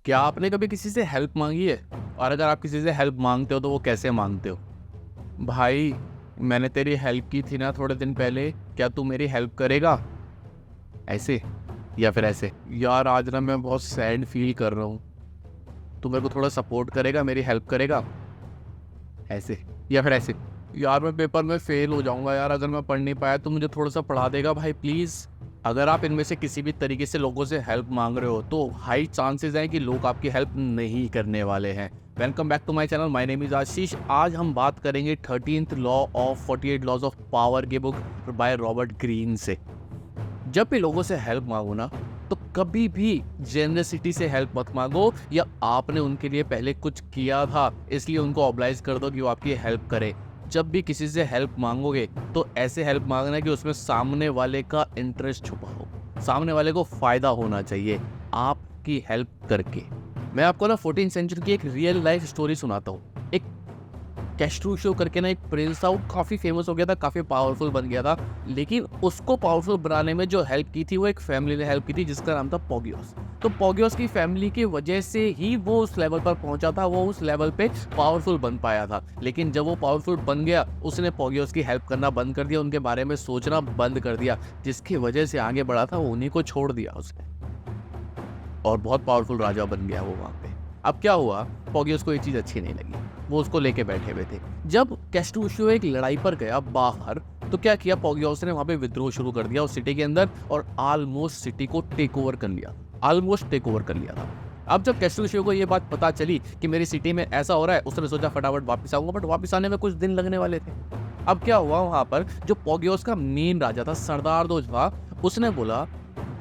क्या आपने कभी किसी से हेल्प मांगी है? और अगर आप किसी से हेल्प मांगते हो तो वो कैसे मांगते हो? भाई, मैंने तेरी हेल्प की थी ना थोड़े दिन पहले, क्या तू मेरी हेल्प करेगा? ऐसे? या फिर ऐसे, यार आज ना मैं बहुत सैड फील कर रहा हूँ, तू मेरे को थोड़ा सपोर्ट करेगा, मेरी हेल्प करेगा? ऐसे? या फिर ऐसे, यार मैं पेपर में फेल हो जाऊंगा यार, अगर मैं पढ़ नहीं पाया तो मुझे थोड़ा सा पढ़ा देगा भाई प्लीज़। अगर आप इनमें से किसी भी तरीके से लोगों से हेल्प मांग रहे हो तो हाई चांसेस हैं कि लोग आपकी हेल्प नहीं करने वाले हैं। Welcome back to my channel, my name is Ashish. आज हम बात करेंगे 13th law of 48 laws of power की बुक बाय रॉबर्ट ग्रीन से। जब भी लोगों से हेल्प मांगो ना, तो कभी भी जेनरसिटी से हेल्प मत मांगो या आपने उनके लिए पहले कुछ किया था इसलिए उनको ऑब्लाइज कर दो कि वो आपकी हेल्प करे। जब भी किसी से हेल्प मांगोगे तो ऐसे हेल्प मांगना कि उसमें सामने वाले का इंटरेस्ट छुपा हो, सामने वाले को फायदा होना चाहिए आपकी हेल्प करके। मैं आपको ना 14th सेंचुरी की एक रियल लाइफ स्टोरी सुनाता हूँ। एक कैस्ट्रो शो करके ना एक प्रिंस था, वो काफ़ी फेमस हो गया था, काफ़ी पावरफुल बन गया था, लेकिन उसको पावरफुल बनाने में जो हेल्प की थी वो एक फैमिली ने हेल्प की थी जिसका नाम था पोगियोस। तो पोगियोस की फैमिली की वजह से ही वो उस लेवल पर पहुंचा था, वो उस लेवल पे पावरफुल बन पाया था। लेकिन जब वो पावरफुल बन गया उसने पोगियोस की हेल्प करना बंद कर दिया, उनके बारे में सोचना बंद कर दिया, जिसकी वजह से आगे बढ़ा था वो उन्हीं को छोड़ दिया उसने, और बहुत पावरफुल राजा बन गया वो वहाँ पे। अब क्या हुआ, पोगियोस को ये चीज़ अच्छी नहीं लगी, वो उसको लेके बैठे हुए थे। जब कैस्ट्रूशियो एक लड़ाई पर गया बाहर, तो क्या किया पोगियोस ने, वहाँ पे विद्रोह शुरू कर दिया उस सिटी के अंदर और ऑलमोस्ट सिटी को टेक ओवर कर लिया, ऑलमोस्ट टेक ओवर कर लिया था। अब जब कैस्ट्रूशियो को ये बात पता चली कि मेरी सिटी में ऐसा हो रहा है, उसने सोचा फटाफट वापस आऊंगा, बट वापस आने में कुछ दिन लगने वाले थे। अब क्या हुआ, वहाँ पर जो पोगियोस का मेन राजा था, सरदार जो था, उसने बोला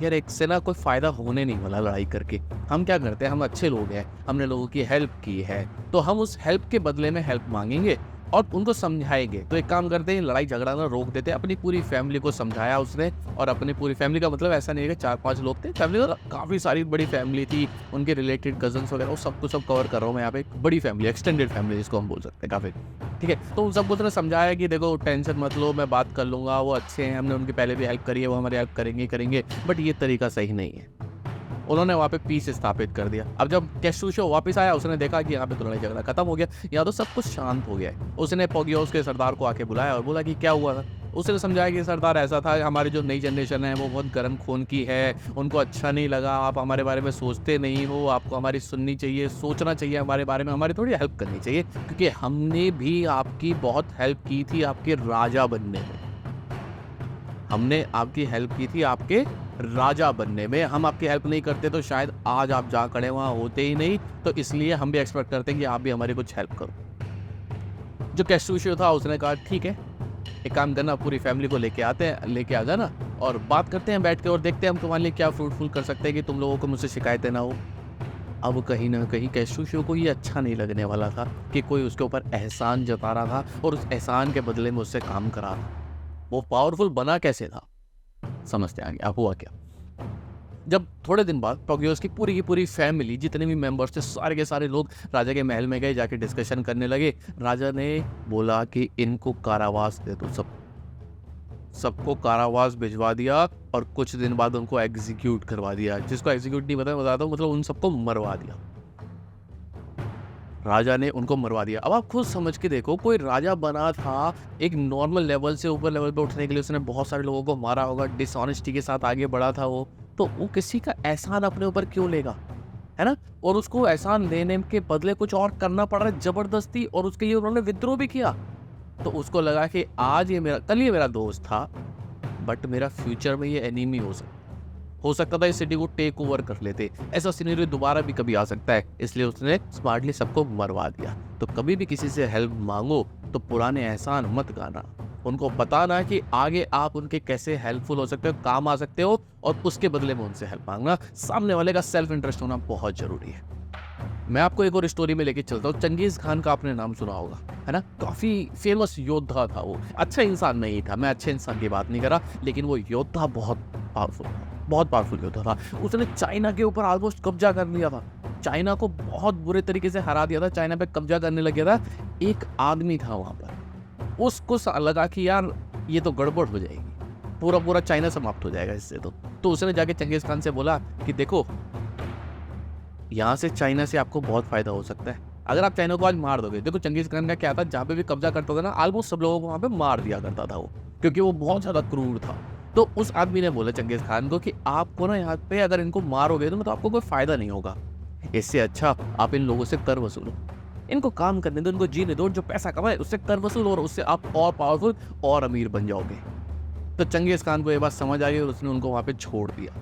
यार एक से ना कोई फायदा होने नहीं वाला लड़ाई करके, हम क्या करते हैं, हम अच्छे लोग हैं, हमने लोगों की हेल्प की है, तो हम उस हेल्प के बदले में हेल्प मांगेंगे और उनको समझाएंगे। तो एक काम करते हैं, लड़ाई झगड़ा ना रोक देते हैं। अपनी पूरी फैमिली को समझाया उसने, और अपनी पूरी फैमिली का मतलब ऐसा नहीं है कि 4-5 लोग थे, फैमिली तो काफ़ी सारी बड़ी फैमिली थी, उनके रिलेटेड कजन्स वगैरह, वो सब कुछ सब कवर कर रहा हूँ मैं यहाँ पे। एक बड़ी फैमिली, एक्सटेंडेड फैमिली जिसको हम बोल सकते हैं, काफ़ी ठीक है। तो उन सबको उसने समझाया कि देखो टेंशन मत लो, मैं बात कर लूँगा, वो अच्छे हैं, हमने उनकी पहले भी हेल्प करी है, वो हमारी हेल्प करेंगे, बट ये तरीका सही नहीं है। उन्होंने वहाँ पे पीस स्थापित कर दिया। अब जब कैस्ट्रूशियो वापस आया, उसने देखा कि यहाँ पे तो लड़ाई झगड़ा खत्म हो गया, यहाँ तो सब कुछ शांत हो गया है। उसने पोगियोस के सरदार को आके बुलाया और बोला कि क्या हुआ था। उसने समझाया कि सरदार ऐसा था, हमारी जो नई जनरेशन है वो बहुत गर्म खून की है, उनको अच्छा नहीं लगा, आप हमारे बारे में सोचते नहीं हो, आपको हमारी सुननी चाहिए, सोचना चाहिए हमारे बारे में, हमारी थोड़ी हेल्प करनी चाहिए, क्योंकि हमने भी आपकी बहुत हेल्प की थी आपके राजा बनने में। हमने आपकी हेल्प की थी आपके राजा बनने में, हम आपकी हेल्प नहीं करते तो शायद आज आप जहाँ खड़े वहाँ होते ही नहीं, तो इसलिए हम भी एक्सपेक्ट करते हैं कि आप भी हमारी कुछ हेल्प करो। जो कैस्ट्रूशियो था उसने कहा ठीक है, एक काम करना, पूरी फैमिली को लेके आ जाना और बात करते हैं बैठ के, और देखते हैं हम तुम्हारे लिए क्या फ्रूटफुल कर सकते हैं कि तुम लोगों को मुझसे शिकायतें ना हो। अब कहीं ना कहीं कैस्ट्रूशियो को ये अच्छा नहीं लगने वाला था कि कोई उसके ऊपर एहसान जता रहा था और उस एहसान के बदले में उससे काम करा रहा। वो पावरफुल बना कैसे था, समझते आगे अब हुआ क्या। जब थोड़े दिन बाद पोगियोस की पूरी फैमिली, जितने भी मेंबर्स थे, सारे के सारे लोग राजा के महल में गए, जाके डिस्कशन करने लगे। राजा ने बोला कि इनको कारावास दे दो, सबको कारावास भिजवा दिया और कुछ दिन बाद उनको एग्जीक्यूट करवा दिया। जिसको एग्जीक्यूट नहीं बताता हूँ, मतलब उन सबको मरवा दिया। राजा ने उनको मरवा दिया। अब आप खुद समझ के देखो, कोई राजा बना था, एक नॉर्मल लेवल से ऊपर लेवल पे उठने के लिए उसने बहुत सारे लोगों को मारा होगा, डिसऑनेस्टी के साथ आगे बढ़ा था वो, तो वो किसी का एहसान अपने ऊपर क्यों लेगा, है ना। और उसको एहसान लेने के बदले कुछ और करना पड़ रहा है जबरदस्ती, और उसके लिए उन्होंने विद्रोह भी किया। तो उसको लगा कि आज ये मेरा, कल ये मेरा दोस्त था, बट मेरा फ्यूचर में ये एनिमी हो सकता था, इस सिटी को टेक ओवर कर लेते, ऐसा सिनेरियो दोबारा भी कभी आ सकता है, इसलिए उसने स्मार्टली सबको मरवा दिया। तो कभी भी किसी से हेल्प मांगो तो पुराने एहसान मत गाना, उनको बताना कि आगे आप उनके कैसे हेल्पफुल हो सकते हो, काम आ सकते हो, और उसके बदले में उनसे हेल्प मांगना। सामने वाले का सेल्फ इंटरेस्ट होना बहुत जरूरी है। मैं आपको एक और स्टोरी में लेके चलता हूँ। चंगेज खान का आपने नाम सुना होगा, है ना, काफी फेमस योद्धा था वो। अच्छा इंसान नहीं था, मैं अच्छे इंसान की बात नहीं कर रहा, लेकिन वो योद्धा बहुत पावरफुल योद्धा था। उसने चाइना के ऊपर ऑलमोस्ट कब्जा कर लिया था, चाइना को बहुत बुरे तरीके से हरा दिया था, चाइना पे कब्जा करने लग गया था। एक आदमी था वहां पर, उसको लगा कि यार ये तो गड़बड़ हो जाएगी, पूरा चाइना समाप्त हो जाएगा इससे। तो उसने जाके चंगेज खान से बोला कि देखो, यहाँ से चाइना से आपको बहुत फ़ायदा हो सकता है। अगर आप चाइना को आज मार दोगे, देखो चंगेज़ खान का क्या था, जहाँ पे भी कब्ज़ा करता था ना, ऑलमोस्ट सब लोगों को वहाँ पे मार दिया करता था वो, क्योंकि वो बहुत ज़्यादा क्रूर था। तो उस आदमी ने बोला चंगेज़ खान को कि आपको ना यहाँ पे अगर इनको मारोगे तो आपको कोई फ़ायदा नहीं होगा। इससे अच्छा आप इन लोगों से कर वसूलो। इनको काम करने दो, इनको जीने दो, जो पैसा कमाए उससे कर वसूल और उससे आप और पावरफुल और अमीर बन जाओगे। तो चंगेज़ खान को ये बात समझ आई और उसने उनको वहाँ पे छोड़ दिया।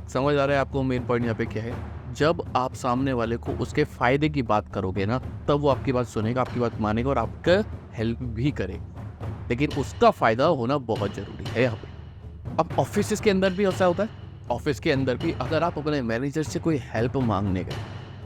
समझ आ रहा है आपको मेन पॉइंट यहाँ पे क्या है? जब आप सामने वाले को उसके फ़ायदे की बात करोगे ना, तब वो आपकी बात सुनेगा, आपकी बात मानेगा और आपका हेल्प भी करेगा। लेकिन उसका फ़ायदा होना बहुत ज़रूरी है यहाँ पे। अब ऑफ़िसेज़ के अंदर भी ऐसा होता है। ऑफ़िस के अंदर भी अगर आप अपने मैनेजर से कोई हेल्प माँगने गए,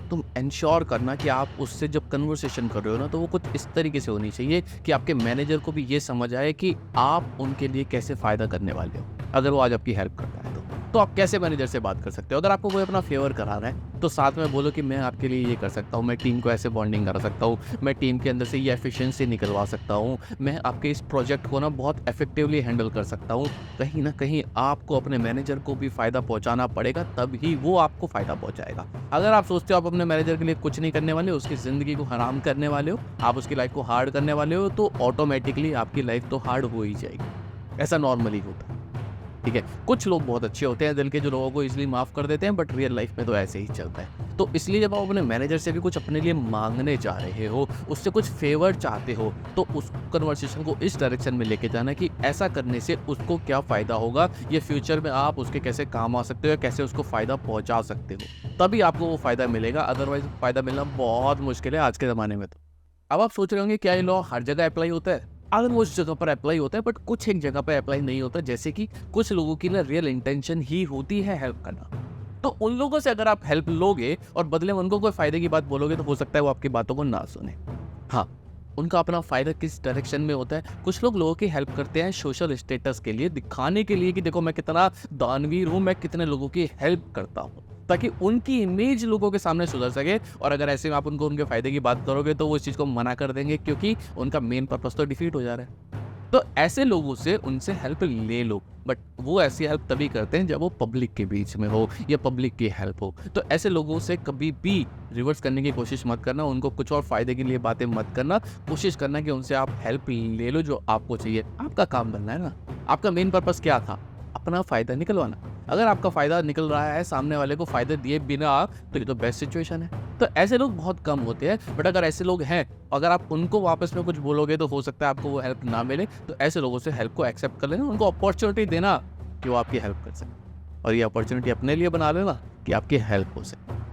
तो एंश्योर करना कि आप उससे जब कन्वर्सेशन कर रहे हो ना, तो वो कुछ इस तरीके से होनी चाहिए कि आपके मैनेजर को भी ये समझ आए कि आप उनके लिए कैसे फ़ायदा करने वाले हो। अगर वो आज आपकी हेल्प करता है तो आप कैसे मैनेजर से बात कर सकते हो? अगर आपको कोई अपना फ़ेवर करा रहा है, तो साथ में बोलो कि मैं आपके लिए ये कर सकता हूँ, मैं टीम को ऐसे बॉन्डिंग करा सकता हूँ, मैं टीम के अंदर से ये एफिशिएंसी निकलवा सकता हूँ, मैं आपके इस प्रोजेक्ट को ना बहुत इफेक्टिवली हैंडल कर सकता हूँ। कहीं न कहीं आपको अपने मैनेजर को भी फ़ायदा पहुँचाना पड़ेगा, तभी वो आपको फ़ायदा पहुँचाएगा। अगर आप सोचते हो आप अपने मैनेजर के लिए कुछ नहीं करने वाले हो, उसकी ज़िंदगी को हराम करने वाले हो, आप उसकी लाइफ़ को हार्ड करने वाले हो, तो ऑटोमैटिकली आपकी लाइफ़ तो हार्ड हो ही जाएगी। ऐसा नॉर्मली होता है। ठीक है, कुछ लोग बहुत अच्छे होते हैं दिल के, जो लोगों को इजीली माफ़ कर देते हैं, बट रियल लाइफ में तो ऐसे ही चलता है। तो इसलिए जब आप अपने मैनेजर से भी कुछ अपने लिए मांगने जा रहे हो, उससे कुछ फेवर चाहते हो, तो उस कन्वर्सेशन को इस डायरेक्शन में लेके जाना कि ऐसा करने से उसको क्या फ़ायदा होगा, ये फ्यूचर में आप उसके कैसे काम आ सकते हो या कैसे उसको फ़ायदा पहुंचा सकते हो, तभी आपको वो फ़ायदा मिलेगा। अदरवाइज फ़ायदा मिलना बहुत मुश्किल है आज के ज़माने में। तो अब आप सोच रहे होंगे क्या ये लॉ हर जगह अप्लाई होता है? अगर वो उस जगह पर अप्लाई होता है, बट कुछ एक जगह पे अप्लाई नहीं होता। जैसे कि कुछ लोगों की ना रियल इंटेंशन ही होती है हेल्प करना। तो उन लोगों से अगर आप हेल्प लोगे और बदले में उनको कोई फायदे की बात बोलोगे, तो हो सकता है वो आपकी बातों को ना सुने। हाँ, उनका अपना फ़ायदा किस डायरेक्शन में होता है। कुछ लोग लोगों की हेल्प करते हैं सोशल स्टेटस के लिए, दिखाने के लिए कि देखो मैं कितना दानवीर हूँ, मैं कितने लोगों की हेल्प करता हूँ, ताकि उनकी इमेज लोगों के सामने सुधर सके। और अगर ऐसे में आप उनको उनके फ़ायदे की बात करोगे, तो वो इस चीज़ को मना कर देंगे, क्योंकि उनका मेन पर्पज़ तो डिफीट हो जा रहा है। तो ऐसे लोगों से उनसे हेल्प ले लो, बट वो ऐसी हेल्प तभी करते हैं जब वो पब्लिक के बीच में हो या पब्लिक की हेल्प हो। तो ऐसे लोगों से कभी भी रिवर्स करने की कोशिश मत करना, उनको कुछ और फ़ायदे के लिए बातें मत करना। कोशिश करना कि उनसे आप हेल्प ले लो जो आपको चाहिए। आपका काम बनना है ना, आपका मेन पर्पज़ क्या था? अपना फ़ायदा निकलवाना। अगर आपका फ़ायदा निकल रहा है सामने वाले को फ़ायदा दिए बिना, तो ये तो बेस्ट सिचुएशन है। तो ऐसे लोग बहुत कम होते हैं, बट अगर ऐसे लोग हैं, अगर आप उनको वापस में कुछ बोलोगे, तो हो सकता है आपको वो हेल्प ना मिले। तो ऐसे लोगों से हेल्प को एक्सेप्ट कर लेना, उनको अपॉर्च्युनिटी देना कि वो आपकी हेल्प कर सकें, और ये अपॉर्च्युनिटी अपने लिए बना लेना कि आपकी हेल्प हो सके।